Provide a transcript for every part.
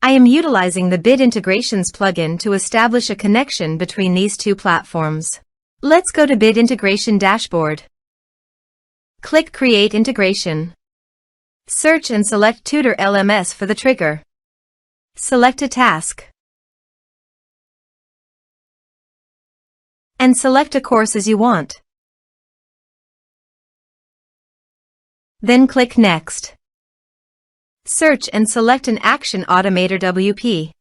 I am utilizing the Bit Integrations plugin to establish a connection between these two platforms. Let's go to Bit Integration Dashboard. Click Create Integration. Search and select Tutor LMS for the trigger. Select a task. And select a course as you want. Then click Next. Search and select an action AutomatorWP.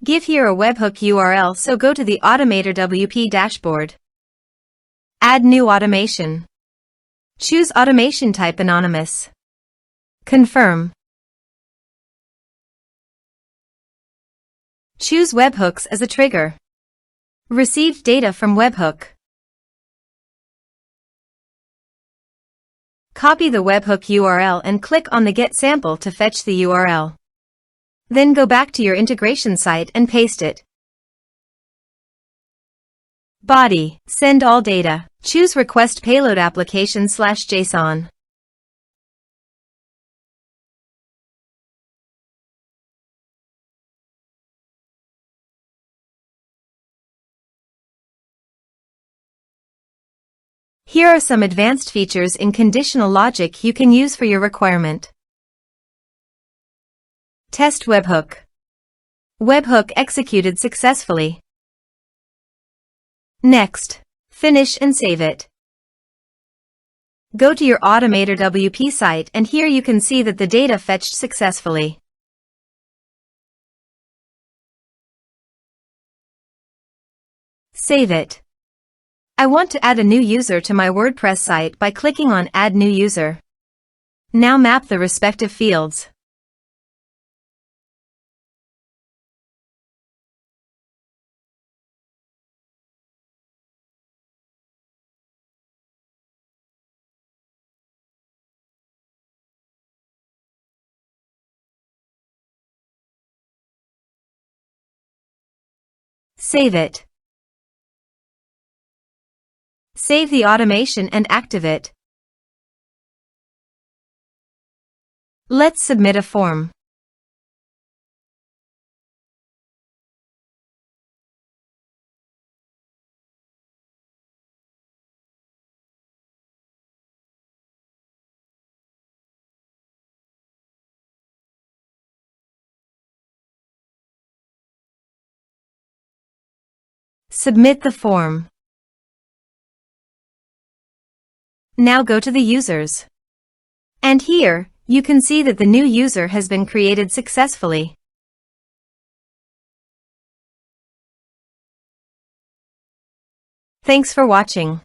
Give here a webhook URL, so go to the AutomatorWP dashboard. Add new automation. Choose automation type anonymous. Confirm. Choose webhooks as a trigger. Received data from webhook. Copy the webhook URL and click on the Get Sample to fetch the URL. Then go back to your integration site and paste it. Body. Send all data. Choose Request Payload Application/JSON. Here are some advanced features in conditional logic you can use for your requirement. Test webhook. Webhook executed successfully. Next. Finish and save it. Go to your AutomatorWP site and here you can see that the data fetched successfully. Save it. I want to add a new user to my WordPress site by clicking on Add New User. Now map the respective fields. Save it. Save the automation and active it. Let's submit a form. Submit the form. Now go to the users. And here, you can see that the new user has been created successfully. Thanks for watching.